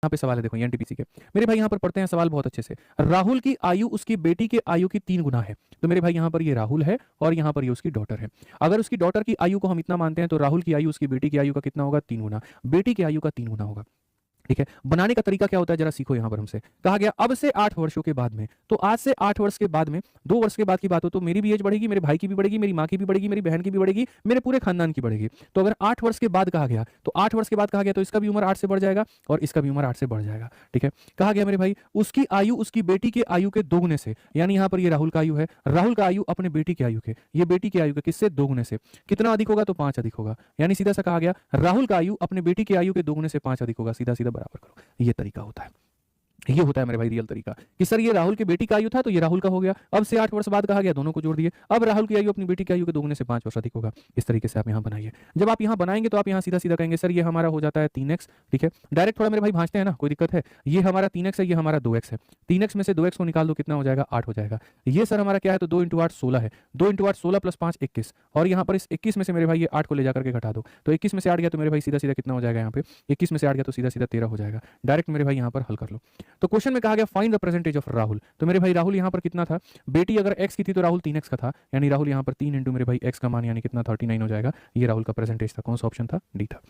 यहाँ पे सवाल है, देखो ये एनटीपीसी के मेरे भाई यहाँ पर पढ़ते हैं सवाल बहुत अच्छे से। राहुल की आयु उसकी बेटी के आयु की 3 गुना है। तो मेरे भाई यहाँ पर ये राहुल है और यहाँ पर ये उसकी डॉटर है। अगर उसकी डॉटर की आयु को हम इतना मानते हैं तो राहुल की आयु उसकी बेटी की आयु का कितना होगा? 3 गुना। बेटी की आयु का 3 गुना होगा। ठीक है, बनाने का तरीका क्या होता है जरा सीखो। यहां पर हमसे कहा गया अब से 8 वर्षों के बाद में, तो आज से 8 वर्ष के बाद में 2 वर्ष के बाद की बात हो तो मेरी भी एज बढ़ेगी, मेरे भाई की भी बढ़ेगी, मेरी माँ की भी बढ़ेगी, मेरी बहन की भी बढ़ेगी, मेरे पूरे खानदान की बढ़ेगी। तो अगर 8 वर्ष के बाद कहा गया तो 8 वर्ष के बाद कहा गया तो इसका भी उम्र 8 से बढ़ जाएगा और इसका भी उम्र 8 से बढ़ जाएगा। ठीक है, कहा गया मेरे भाई उसकी आयु उसकी बेटी के आयु के 2 गुने से, यानी यहाँ पर ये राहुल का आयु है, राहुल का आयु अपने बेटी की आयु के, ये बेटी की आयु के किससे? 2 गुने से। कितना अधिक होगा? तो 5 अधिक होगा। यानी सीधा सा कहा गया राहुल का आयु अपने बेटी की आयु के 2 गुने से 5 अधिक होगा। सीधा सीधा बराबर करो, ये तरीका होता है। ये होता है मेरे भाई रियल तरीका कि सर ये राहुल की बेटी का आयु था तो ये राहुल का हो गया, अब से 8 वर्ष बाद कहा गया दोनों को जोड़ दिए, अब राहुल की आयु अपनी बेटी की आयु के 2 गुने से 5 वर्ष अधिक होगा। इस तरीके से आप यहाँ बनाइए। जब आप यहाँ बनाएंगे तो आप यहाँ सीधा सीधा कहेंगे सर ये हमारा हो जाता है 3x। ठीक है, डायरेक्ट थोड़ा मेरे भाई भांजते हैं ना, कोई दिक्कत है? ये हमारा 3x है, ये हमारा 2x है। 3x में से 2x को निकाल दो, कितना हो जाएगा? 8 हो जाएगा। ये सर हमारा क्या है? तो 2 × 8 16 है। 2 × 8 16 + 5 21। और यहाँ पर इस 21 में से मेरे भाई ये 8 को ले जाकर के घटा दो, तो 21 में से 8 गया तो मेरे भाई सीधा सीधा कितना हो जाएगा? यहाँ पे 21 में से 8 गया तो सीधा सीधा 13 हो जाएगा। डायरेक्ट मेरे भाई यहाँ पर हल कर लो। तो क्वेश्चन में कहा गया find the percentage of Rahul. तो मेरे भाई राहुल यहाँ पर कितना था? बेटी अगर x की थी तो राहुल 3x का था, यानी राहुल यहाँ पर 3 × मेरे भाई x का मान यानी कितना? 39 हो जाएगा। ये राहुल का परसेंटेज था। कौन सा ऑप्शन था? डी था।